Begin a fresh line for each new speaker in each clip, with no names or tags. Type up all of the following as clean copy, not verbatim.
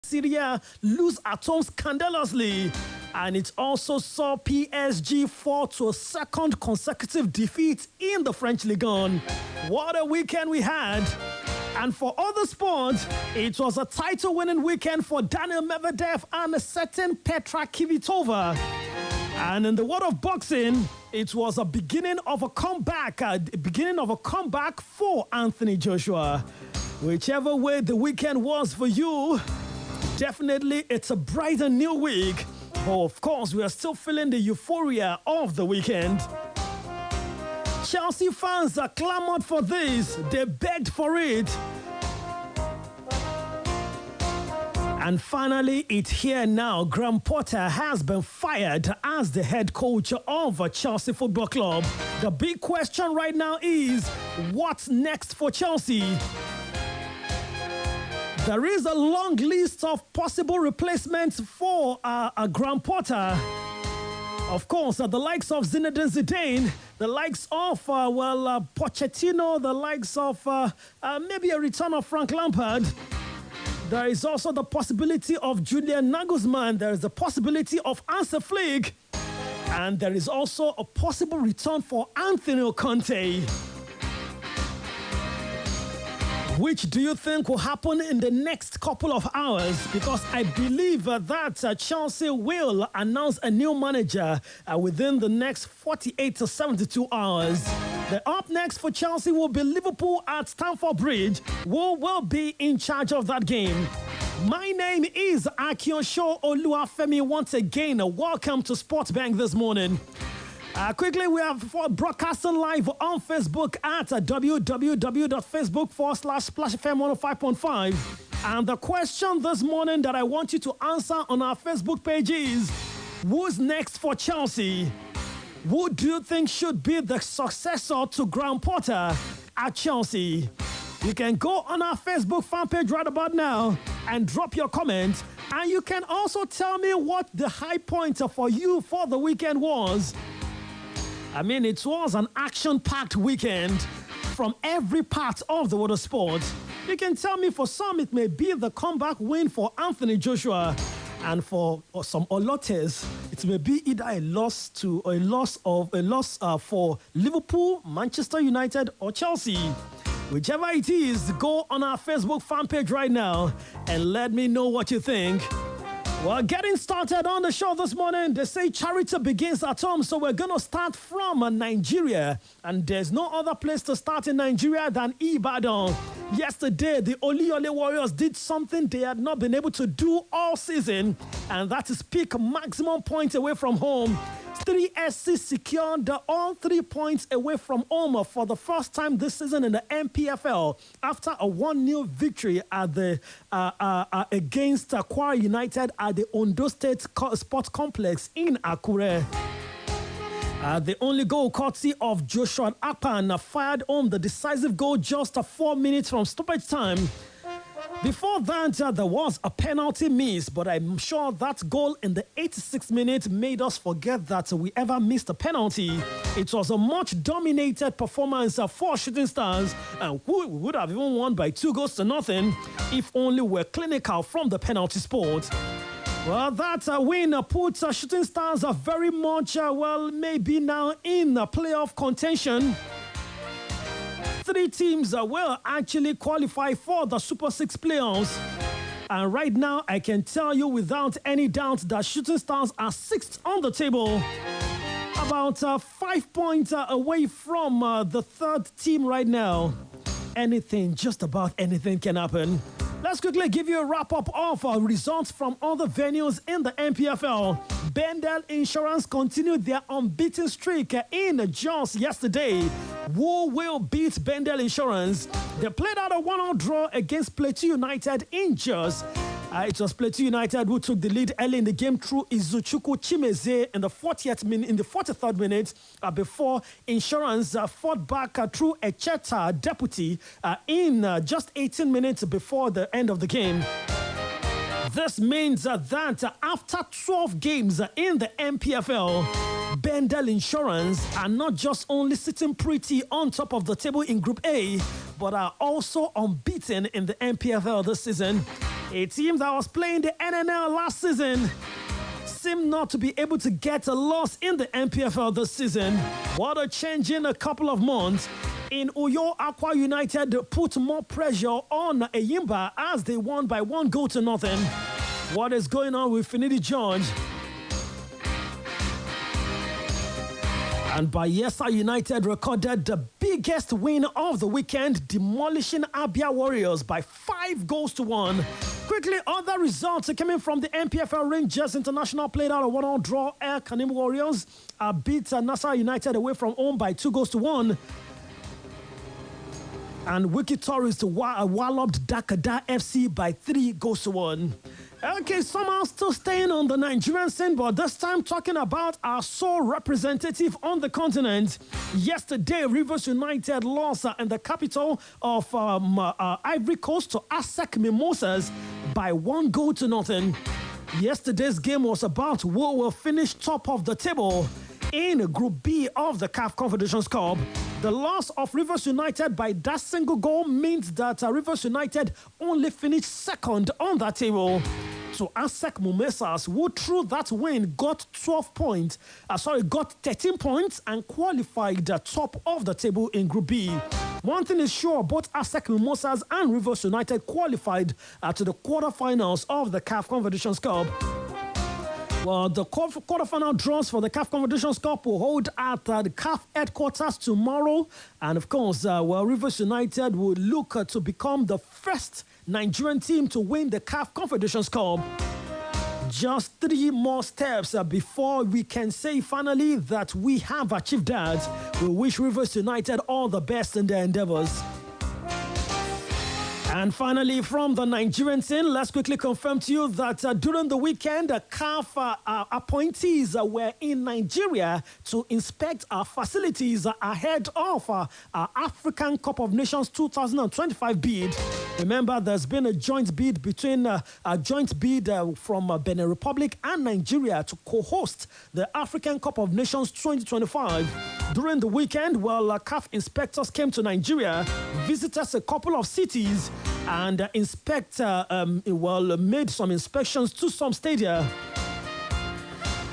Syria lose at home scandalously. And it also saw PSG fall to a second consecutive defeat in the French Ligue 1. What a weekend we had. And for other sports, it was a title-winning weekend for Daniel Medvedev and a certain Petra Kvitova. And in the world of boxing, it was a beginning of a comeback for Anthony Joshua. Whichever way the weekend was for you, definitely it's a bright and new week. But of course, we are still feeling the euphoria of the weekend. Chelsea fans are clamored for this. They begged for it. And finally, it's here now. Graham Potter has been fired as the head coach of Chelsea Football Club. The big question right now is, what's next for Chelsea? There is a long list of possible replacements for Graham Potter. Of course, the likes of Zinedine Zidane, the likes of, Pochettino, the likes of maybe a return of Frank Lampard. There is also the possibility of Julian Nagelsmann. There is the possibility of Hansi Flick. And there is also a possible return for Antonio Conte. Which do you think will happen in the next couple of hours? Because I believe that Chelsea will announce a new manager within the next 48 to 72 hours. The up next for Chelsea will be Liverpool at Stamford Bridge, who will be in charge of that game. My name is Akinosho Oluwafemi. Once again, welcome to Sports Bank this morning. Quickly, we are broadcasting live on Facebook at www.facebook.com/SplashFM105.5. And the question this morning that I want you to answer on our Facebook page is, who's next for Chelsea? Who do you think should be the successor to Graham Potter at Chelsea? You can go on our Facebook fan page right about now and drop your comment. And you can also tell me what the high point for you for the weekend was. I mean, it was an action-packed weekend from every part of the world of sports. You can tell me for some it may be the comeback win for Anthony Joshua, and for some Olotes, it may be either a loss for Liverpool, Manchester United, or Chelsea. Whichever it is, go on our Facebook fan page right now and let me know what you think. Well, getting started on the show this morning, they say charity begins at home, so we're going to start from Nigeria. And there's no other place to start in Nigeria than Ibadan. Yesterday, the Oluyole Warriors did something they had not been able to do all season, and that is pick maximum points away from home. 3SC secured all 3 points away from home for the first time this season in the MPFL after a 1-0 victory at the against Kwara United at the Ondo State Sports Complex in Akure. The only goal courtesy of Joshua Akpan fired home the decisive goal just 4 minutes from stoppage time. Before that, there was a penalty miss, but I'm sure that goal in the 86th minute made us forget that we ever missed a penalty. It was a much dominated performance for Shooting Stars, and we would have even won by 2-0 if only we're clinical from the penalty spot. Well, that win puts Shooting Stars very much, maybe now in playoff contention. 3 teams will actually qualify for the Super 6 playoffs. And right now, I can tell you without any doubt that Shooting Stars are 6th on the table. About 5 points away from the 3rd team right now. Anything, just about anything can happen. Let's quickly give you a wrap-up of results from other venues in the MPFL. Bendel Insurance continued their unbeaten streak in Jos yesterday. Who will beat Bendel Insurance? They played out a 1-1 draw against Plateau United in Jos. It was Plateau United who took the lead early in the game through Izuchukwu Chimeze in the 43rd minute before Insurance fought back through Echeta Deputy in just 18 minutes before the end of the game. This means that after 12 games in the MPFL, Bendel Insurance are not just only sitting pretty on top of the table in Group A, but are also unbeaten in the MPFL this season. A team that was playing the NNL last season seemed not to be able to get a loss in the NPFL this season. What a change in a couple of months. In Uyo, Aqua United put more pressure on Eyimba as they won by 1-0. What is going on with Finidi George? And Bayelsa United recorded the biggest win of the weekend, demolishing Abia Warriors by 5-1. Quickly, other results coming from the NPFL. Rangers International played out a 1-1 draw. El Kanim Warriors beat Nassau United away from home by 2-1. And Wiki Tourist walloped Dakada FC by 3-1. Okay, somehow still staying on the Nigerian scene, but this time talking about our sole representative on the continent. Yesterday, Rivers United lost in the capital of Ivory Coast to ASEC Mimosas by 1-0. Yesterday's game was about who will finish top of the table in Group B of the CAF Confederations Cup. The loss of Rivers United by that single goal means that Rivers United only finished second on that table. So ASEC Mimosas, who through that win got 13 points and qualified top of the table in Group B. One thing is sure, both ASEC Mimosas and Rivers United qualified to the quarterfinals of the CAF Confederations Cup. Well, the quarterfinal draws for the CAF Confederations Cup will hold at the CAF headquarters tomorrow. And of course, Rivers United will look to become the first Nigerian team to win the CAF Confederations Cup. Just 3 more steps before we can say finally that we have achieved that. We wish Rivers United all the best in their endeavors. And finally, from the Nigerian scene, let's quickly confirm to you that during the weekend, CAF appointees were in Nigeria to inspect our facilities ahead of our African Cup of Nations 2025 bid. Remember, there's been a joint bid between from Benin Republic and Nigeria to co-host the African Cup of Nations 2025. During the weekend, CAF inspectors came to Nigeria, visited a couple of cities, and made some inspections to some stadia.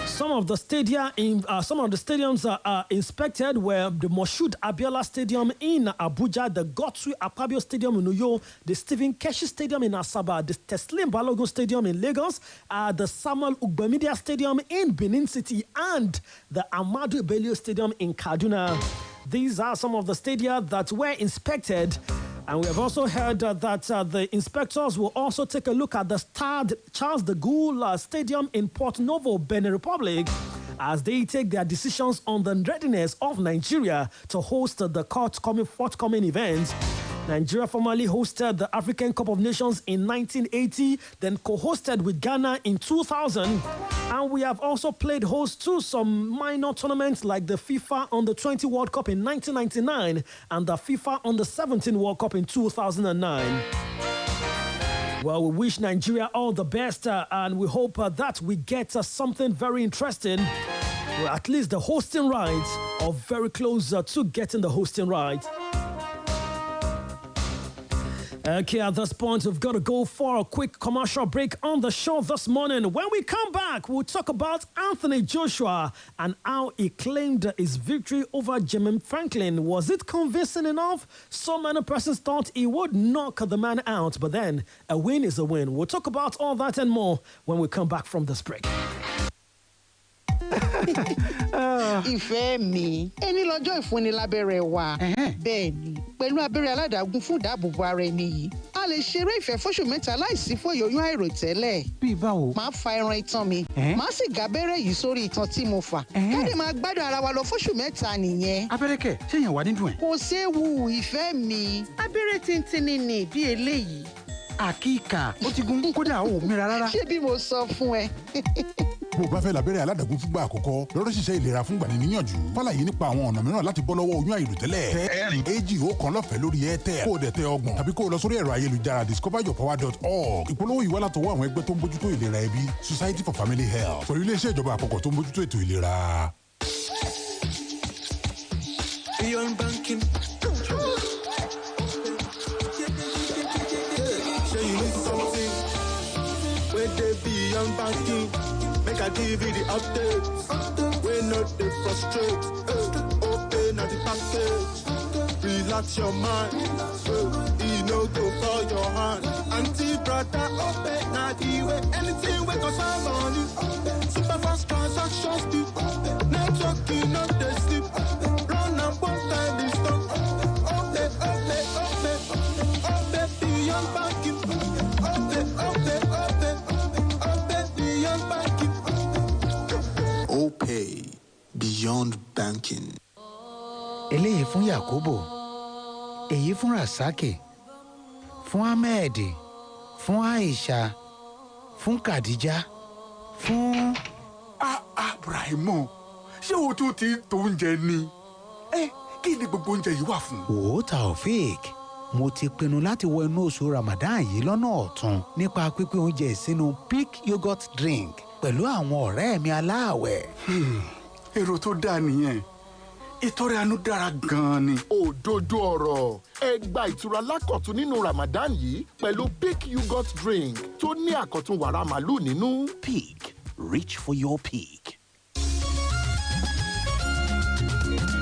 Some of the stadiums inspected were the Moshood Abiola Stadium in Abuja, the Godswill Akpabio Stadium in Uyo, the Stephen Keshi Stadium in Asaba, the Teslim Balogun Stadium in Lagos, the Samuel Ugbemedia Stadium in Benin City, and the Amadou Bello Stadium in Kaduna. These are some of the stadia that were inspected. And we have also heard that the inspectors will also take a look at the Stade Charles de Gaulle Stadium in Port Novo, Benin Republic, as they take their decisions on the readiness of Nigeria to host the forthcoming event. Nigeria formerly hosted the African Cup of Nations in 1980, then co-hosted with Ghana in 2000. And we have also played host to some minor tournaments like the FIFA Under-20 World Cup in 1999 and the FIFA Under-17 World Cup in 2009. Well, we wish Nigeria all the best and we hope that we get something very interesting. Well, at least the hosting rights, or very close to getting the hosting rights. Okay, at this point, we've got to go for a quick commercial break on the show this morning. When we come back, we'll talk about Anthony Joshua and how he claimed his victory over Jermaine Franklin. Was it convincing enough? So many persons thought he would knock the man out, but then a win is a win. We'll talk about all that and more when we come back from this break.
Ìfẹ́ mi, ẹni lọ́jọ́ ìfúnni lábẹ́rẹ́ wa. Bẹ́ẹ̀ ni, pẹ̀lú abẹ́rẹ́ aládàágún fún ìdáàbòbò ara ẹni yìí, a lè ṣeré ìfẹ́ fóṣù mẹ́ta láìsí fún ìyọyún àìròtẹ́lẹ̀.
Bí báwo?
Màá fa ẹran itan mi, màá sì gábẹ́rẹ́ yìí sórí itan tí mo fà. Káde máa gbádùn ara wa lọ fóṣù mẹ́ta nìyẹn.
Abẹ́rẹ́ kẹ̀, ṣé èèyàn wà nínú ẹ̀?
Kò séwu ìfẹ́ mi, abẹ́rẹ́ tíntínní ni bí eléyìí.
Àkíkà, ó ti gún kódà ó mìíràn rárá.
Ṣé bí mo sọ fún ẹ?
Bó o bá fẹ́ lábẹ́rẹ́ aládàágún fúngbà àkọ́kọ́ lọ́dọ̀ ṣiṣẹ́ ìlera fúngbà ní níyànjú fàlàyé nípa àwọn ọ̀nà mìíràn láti bọ́ lọ́wọ́ oyún àìròtẹ́lẹ̀ tẹ ẹ̀rìn èjì ọ̀kan lọ́fẹ̀ẹ́ lórí Airtel kó o dẹ̀ tẹ ọgbọ̀n tàbí kó o lọ sórí ẹ̀rọ ayélujára discoveryourpower.org. Ìpolówó yìí wá látọwọ́ àwọn ẹgbẹ́ tó ń bójútó ìlera ẹbí Society for Family Health pẹ̀lú iléeṣẹ́ ìjọba àpapọ̀ tó ń bójútó ètò ìlera.
they beyond banking. Make I give you the updates. We not they frustrate. Open at the package. Relax your mind. You know go for your hand. Auntie, brother, open now the way. Anything we can find money. Super fast transaction speed. Networking not they sleep. Run and one time is done. Open beyond banking. Open beyond banking.
OPay beyond banking.
eléyìí fún Yakubu, èyí fún Rasaki, fún Ahmed, fún Aisha, fún Khadija, fún.
Brahimo, ṣé o tún ti tó oúnjẹ ni? Kí ni gbogbo oúnjẹ yìí wà fún?
Wò ó Taofik, mo ti pinnu láti wọ inú oṣù Ramadan yìí lọ́nà ọ̀tun nípa pípín oúnjẹ sínú Peak yogurt drink pẹ̀lú àwọn ọ̀rẹ́ mi aláàwẹ̀.
Èrò tó dáa nìyẹn. Ìtọrẹ àánú dára gan-an ni.
Òdodo ọ̀rọ̀, ẹ gba ìtura lákọ̀tun nínú Ramadan yìí pẹ̀lú Peak yogurt drink tó ní àkọ̀tun wàrà màlúù nínú.
Peak, reach for your peak.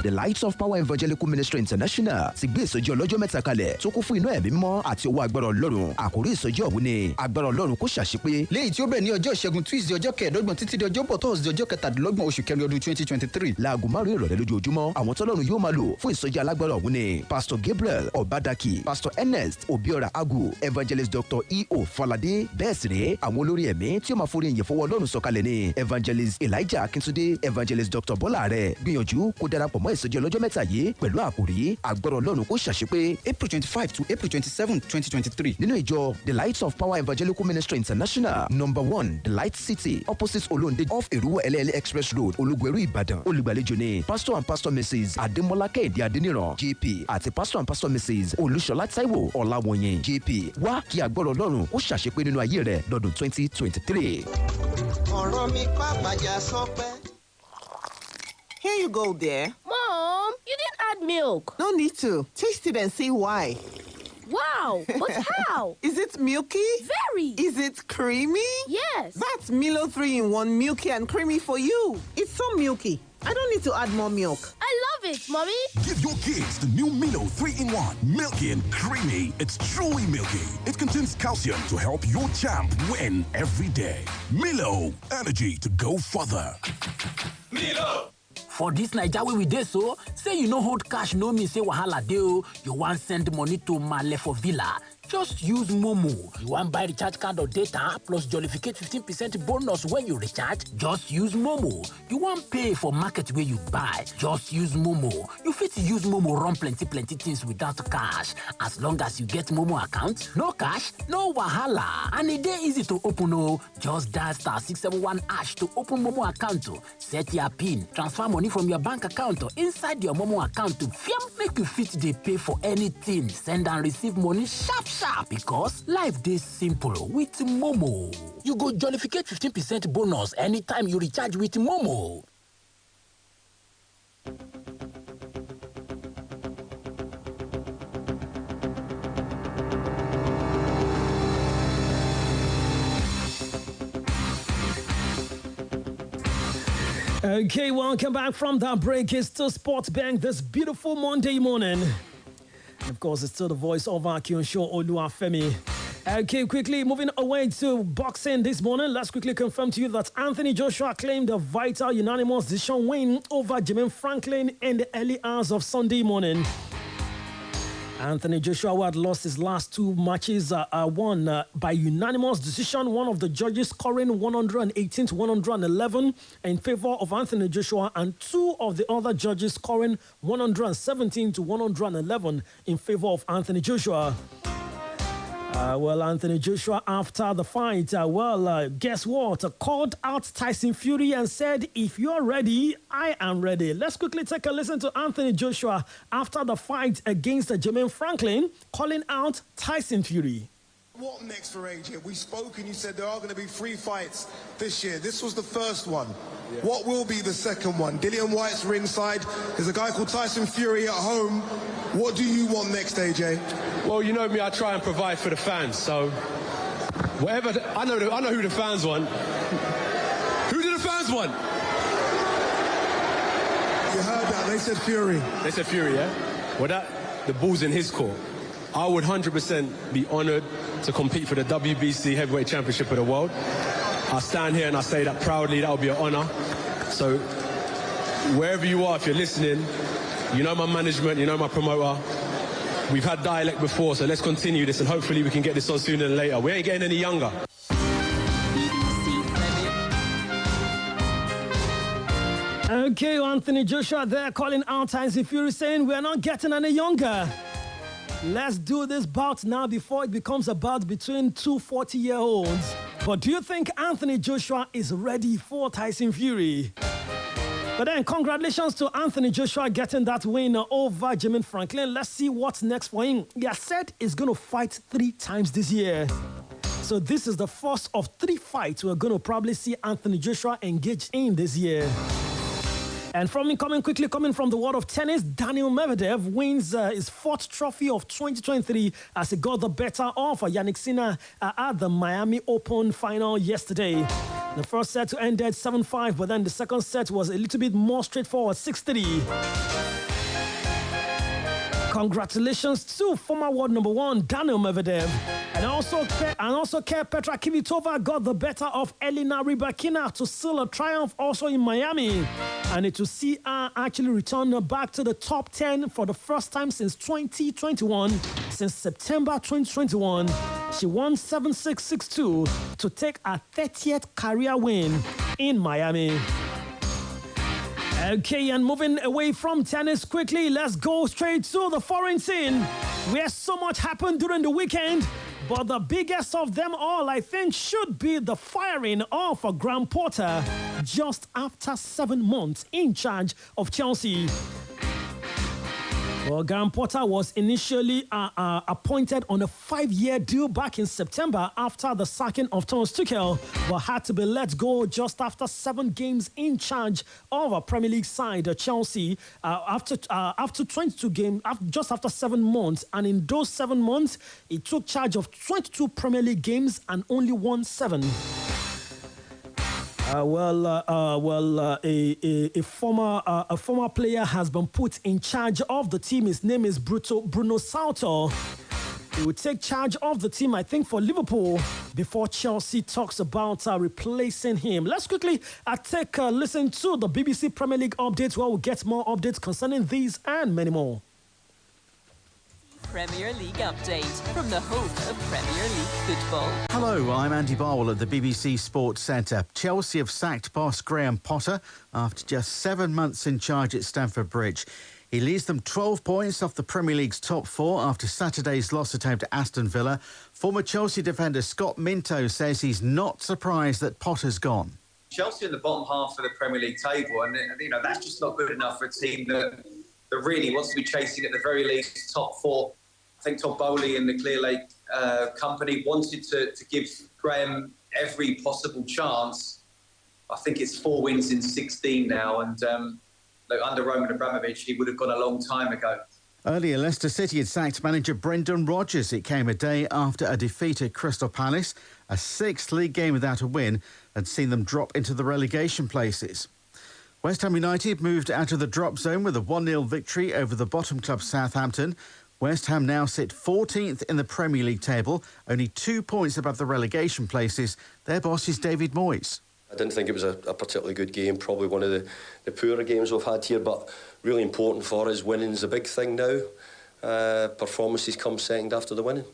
The Lights of Power Evangelical Ministry International ti gbé ìsọjí ọlọ́jọ́ mẹ́ta kalẹ̀ tó kún fún iná ẹ̀mí mímọ́ àti ọwọ́ agbára Ọlọ́run. Àkórí ìsọjí ọ̀hún ni agbára Ọlọ́run kó ṣàṣepé.
Léyìí tí ó bẹ̀ ní ọjọ́ ìṣẹ́gun Tuesday ọjọ́ kẹẹ̀ẹ́dọ́gbọ̀n títí di ọjọ́bọ̀ Thursday ọjọ́ kẹtàdínlọ́gbọ̀n oṣù kẹrin ọdún 2023.
Láago 5 ìrọ̀lẹ́ lójoojúmọ́, àwọn tọ́lọ́run yóò máa lò fún ìsọjí alágbára ọ̀hún ni Pastor Gabriel Obadaki, Pastor Ernest Obiora Agu, Evangelist Dr. E.O. Falade. Bẹ́ẹ̀ sì rèé àwọn olórí ẹ̀mí tí ó máa forí ìyìn fọwọ́ Ọlọ́run sọ̀kalẹ̀ ni Evangelist Elijah Akintunde, Evangelist Dr. Bọ́lá Àrẹ. Gbìyànjú kó darapọ̀ mọ́ ìsọjí ọlọ́jọ́ mẹ́ta yìí pẹ̀lú àkòrí agbára Ọlọ́run kó ṣàṣepé.
April 25 to April 27, 2023.
Nínú ìjọ The Lights of Power Evangelical Ministry International, number 1, The Light City, opposite Olonde off Eruwo Elele Express Road, Olugberu, Ìbàdàn. Olùgbàlejò ni Pastor and Pastor Mrs. Adémọ́lá Kẹ́hìndé Adéníran, JP, àti Pastor and Pastor Mrs. Olúṣọlá Táíwò Ọláwọ̀yìn, JP. Wá kí agbára Ọlọ́run ó ṣàṣepé nínú ayé rẹ̀ lọ́dún 2023.
ọ̀rọ̀ mi pàpàjà sọpẹ́.
Here you go, dear.
Mom, you didn't add milk.
No need to. Taste it and see why.
Wow, but how?
Is it milky?
Very.
Is it creamy?
Yes.
That's Milo 3-in-1 milky and creamy for you. It's so milky. I don't need to add more milk.
I love it, Mommy.
Give your kids the new Milo 3-in-1. Milky and creamy. It's truly milky. It contains calcium to help your champ win every day. Milo, energy to go further.
Milo! For this Naija wey we dey so, say you no hold cash no mean say wahala dey o. You wan send money to Male for Villa. Just use Momo. You wan buy recharge card or data plus jollificate 15% bonus when you recharge? Just use Momo. You wan pay for market where you buy? Just use Momo. You fit use Momo run plenty things without cash. As long as you get Momo account, no cash, no wahala. And e dey easy to open o. Just dial *671# to open Momo account o. Set your PIN, transfer money from your bank account or inside your Momo account to fiam make you fit dey pay for anything. Send and receive money sharp because life dey simple with Momo. You go jollificate 15% bonus anytime you recharge with Momo.
Okay, welcome back from that break. It's still Sports Bank this beautiful Monday morning. Of course, it's still the voice of Akinosho Oluwafemi. Okay, quickly moving away to boxing this morning. Let's quickly confirm to you that Anthony Joshua claimed a vital unanimous decision win over Jermaine Franklin in the early hours of Sunday morning. Anthony Joshua, who had lost his last two matches, won by unanimous decision. One of the judges scoring 118 to 111 in favor of Anthony Joshua, and two of the other judges scoring 117 to 111 in favor of Anthony Joshua. Anthony Joshua, after the fight, guess what? Called out Tyson Fury and said, if you're ready, I am ready. Let's quickly take a listen to Anthony Joshua after the fight against Jermaine Franklin, calling out Tyson Fury.
What next for AJ? We spoke and you said there are going to be 3 fights this year. This was the first one. Yeah. What will be the second one? Dillian White's ringside. There's a guy called Tyson Fury at home. What do you want next, AJ?
Well, you know me, I try and provide for the fans, so Whatever. I know who the fans want. Who do the fans want?
You heard that? They said Fury.
They said Fury, yeah? Well, the ball's in his court. I would 100% be honoured to compete for the WBC Heavyweight Championship of the world. I stand here and I say that proudly. That would be an honour. So, wherever you are, if you're listening, you know my management, you know my promoter. We've had dialect before, so let's continue this and hopefully we can get this on sooner than later. We ain't getting any younger.
Okay, Anthony Joshua there calling out Tyson Fury saying we're not getting any younger. Let's do this bout now before it becomes a bout between two 40-year-olds. But do you think Anthony Joshua is ready for Tyson Fury? But then, congratulations to Anthony Joshua getting that win over Jermaine Franklin. Let's see what's next for him. He has said he's going to fight 3 times this year. So this is the first of 3 fights we're going to probably see Anthony Joshua engage in this year. And coming from the world of tennis, Daniil Medvedev wins his 4th trophy of 2023 as he got the better of Yannick Sinner at the Miami Open final yesterday. The first set ended 7-5, but then the second set was a little bit more straightforward, 6-3. Congratulations to former world number 1 Daniil Medvedev, and also Petra Kvitova got the better of Elena Rybakina to seal a triumph also in Miami, and it will see her actually return back to the top 10 for the first time since 2021. Since September 2021, she won 7-6, 6-2 to take her 30th career win in Miami. Okay, and moving away from tennis quickly, let's go straight to the foreign scene, where so much happened during the weekend. But the biggest of them all, I think, should be the firing of Graham Potter just after 7 months in charge of Chelsea. Well, Graham Potter was initially appointed on a 5-year deal back in September after the sacking of Thomas Tuchel, but had to be let go just after 7 games in charge of a Premier League side, Chelsea, after 22 games, just after 7 months. And in those 7 months, he took charge of 22 Premier League games and only won 7. A former player has been put in charge of the team. His name is Bruno Sauter. He will take charge of the team, I think, for Liverpool before Chelsea talks about replacing him. Let's quickly take a listen to the BBC Premier League updates, where we'll get more updates concerning these and many more.
Premier League update from the home of Premier League football.
Hello, I'm Andy Barwell at the BBC Sports Centre. Chelsea have sacked boss Graham Potter after just 7 months in charge at Stamford Bridge. He leaves them 12 points off the Premier League's top 4 after Saturday's loss at home to Aston Villa. Former Chelsea defender Scott Minto says he's not surprised that Potter's gone.
Chelsea in the bottom half of the Premier League table, and that's just not good enough for a team that really wants to be chasing at the very least top 4. I think Todd Bowley and the Clear Lake company wanted to give Graham every possible chance. I think it's 4 wins in 16 now, and under Roman Abramovich, he would have gone a long time ago.
Earlier, Leicester City had sacked manager Brendan Rodgers. It came a day after a defeat at Crystal Palace. A 6th league game without a win had seen them drop into the relegation places. West Ham United moved out of the drop zone with a 1-0 victory over the bottom club Southampton. West Ham now sit 14th in the Premier League table, only 2 points above the relegation places. Their boss is David Moyes.
I didn't think it was a particularly good game, probably one of the poorer games we've had here, but really important for us. Winning's a big thing now. Performances come second after the winning.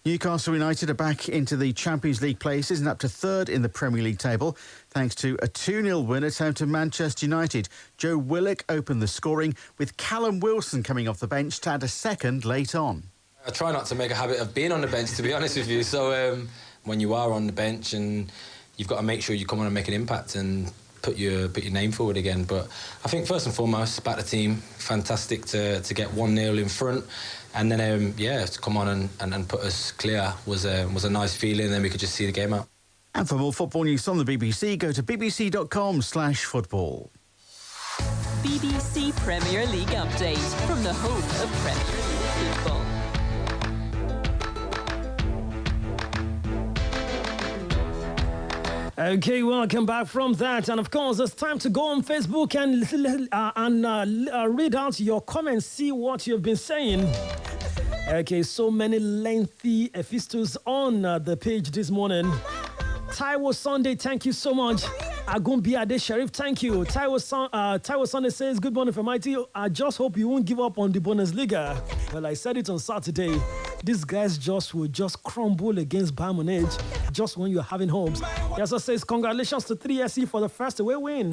Newcastle United are back into the Champions League places and up to 3rd in the Premier League table, thanks to a 2-0 win at home to Manchester United. Joe Willock opened the scoring, with Callum Wilson coming off the bench to add a second late on.
I try not to make a habit of being on the bench, to be honest with you. So when you are on the bench, and you've got to make sure you come on and make an impact and put your name forward again. But I think first and foremost, back the team. Fantastic to get 1-0 in front. And then, to come on and put us clear was a nice feeling. Then we could just see the game out.
And for more football news on the BBC, go to bbc.com/football.
BBC Premier League update from the home of Premier League football.
Okay, welcome back from that. And of course, it's time to go on Facebook and read out your comments, see what you've been saying. Okay, so many lengthy epistles on the page this morning. Taiwo Sunday, thank you so much. Agumbi Ade Sharif, thank you. Taiwo Sunday says, good morning from IT. I just hope you won't give up on the Bundesliga. Well, I said it on Saturday. These guys will just crumble against Bayern Munich just when you're having hopes. He also says, congratulations to 3SC for the first away win.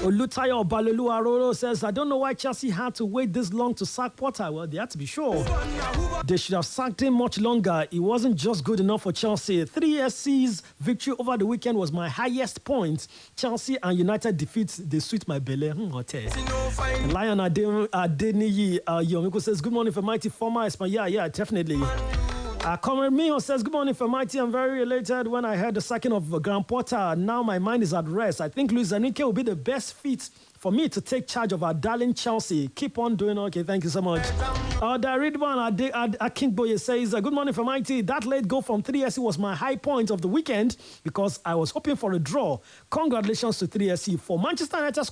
Olutayo Balolu Aroro says, I don't know why Chelsea had to wait this long to sack Potter. Well, they had to be sure. They should have sacked him much longer. It wasn't just good enough for Chelsea. 3SC's victory over the weekend was my highest point. Chelsea and United defeats, they sweet my belly. Lion Adeniyi Yomiko says, good morning for mighty former. Yeah, definitely. Comrade Miho says, good morning for mighty. I'm very elated when I heard the sacking of Graham Potter. Now my mind is at rest. I think Luis Enrique will be the best fit for me to take charge of our darling Chelsea. Keep on doing okay. Thank you so much. Daridwan Akingboye says, good morning from IT. That late goal from 3SC was my high point of the weekend because I was hoping for a draw. Congratulations to 3SC. For Manchester United,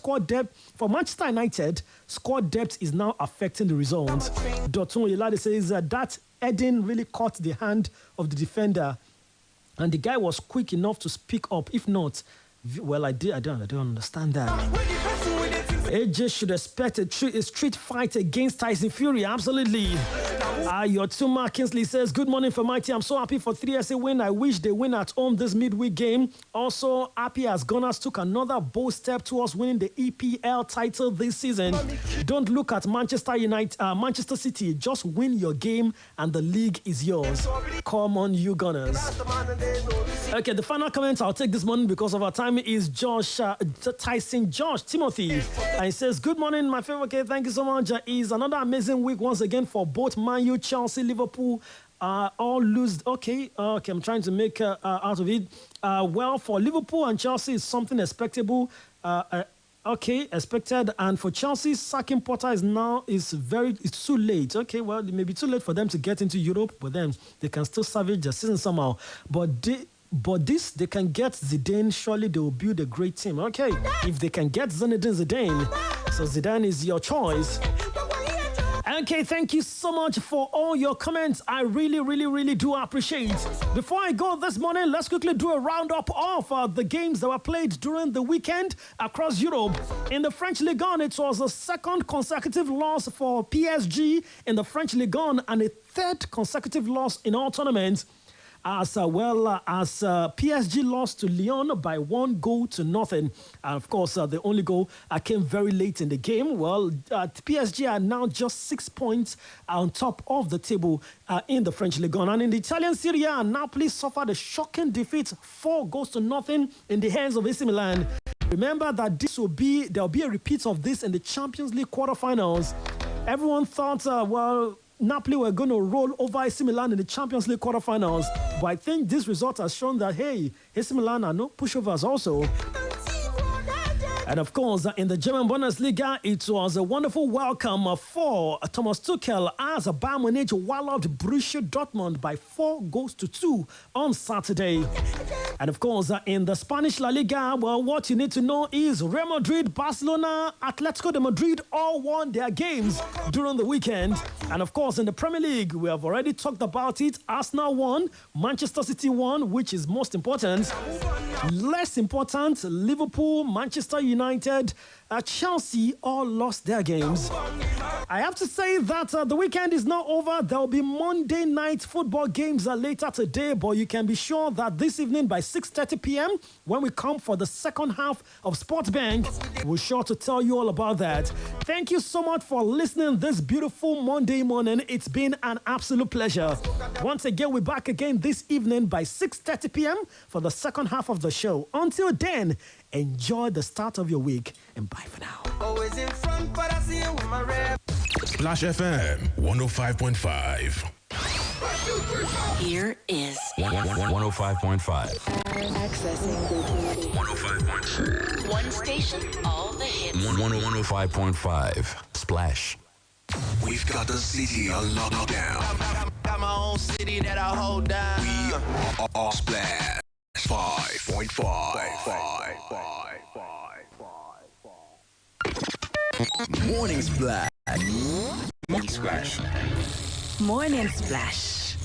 squad depth is now affecting the results. Dotun Yelade says that Eden really caught the hand of the defender and the guy was quick enough to speak up. If not, well, I don't understand that. AJ should expect a street fight against Tyson Fury. Absolutely. Yotuma Kingsley says, good morning for my team. I'm so happy for 3SC win. I wish they win at home this midweek game. Also, happy as Gunners took another bold step towards winning the EPL title this season. Don't look at Manchester City. Just win your game and the league is yours. Come on, you Gunners. Okay, the final comment I'll take this morning because of our time is Tyson Josh Timothy. And he says, good morning, my favorite. Okay, thank you so much. It's another amazing week once again for both Man U, Chelsea, Liverpool. All lose. Okay, I'm trying to make out of it. Well, for Liverpool and Chelsea, it's something expectable. Expected. And for Chelsea, sacking Potter is it's too late. Okay, well, it may be too late for them to get into Europe, but then they can still salvage the season somehow. But they can get Zidane. Surely they will build a great team. Okay, if they can get Zinedine Zidane, so Zidane is your choice. Okay, thank you so much for all your comments. I really, really, really do appreciate. Before I go this morning, let's quickly do a roundup of the games that were played during the weekend across Europe. In the French Ligue 1, it was a second consecutive loss for PSG in the French Ligue 1 and a third consecutive loss in all tournaments. As well as PSG lost to Lyon by 1-0. And of course, the only goal came very late in the game. Well, PSG are now just 6 points on top of the table in the French Ligue 1. And in the Italian Serie A, Napoli suffered a shocking defeat, 4-0 in the hands of AC Milan. Remember that there'll be a repeat of this in the Champions League quarterfinals. Everyone thought, Napoli were going to roll over AC Milan in the Champions League quarterfinals. But I think this result has shown that, hey, AC Milan are no pushovers also. And of course, in the German Bundesliga, it was a wonderful welcome for Thomas Tuchel as Bayern Munich walloped Borussia Dortmund by 4-2 on Saturday. And of course, in the Spanish La Liga, well, what you need to know is Real Madrid, Barcelona, Atletico de Madrid all won their games during the weekend. And of course, in the Premier League, we have already talked about it. Arsenal won, Manchester City won, which is most important. Less important, Liverpool, Manchester United, Chelsea all lost their games. I have to say that the weekend is not over. There will be Monday night football games later today, but you can be sure that this evening by 6:30 p.m. when we come for the second half of Sports Bank, we're sure to tell you all about that. Thank you so much for listening this beautiful Monday morning. It's been an absolute pleasure. Once again, we're back again this evening by 6:30 p.m. for the second half of the show. Until then, enjoy the start of your week and bye for now.
Always in front, but I see you with my rap.
Splash FM 105.5.
Here is
105.5.
Accessing
105.5.
one station, all the hits.
105.5. Splash.
We've got the city on lockdown.
Got my own city that I hold down.
We are Splash 5. Morning Splash.
Morning Splash.
Morning Splash.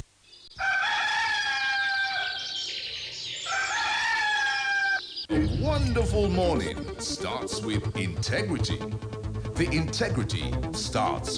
A wonderful morning starts with integrity. The integrity starts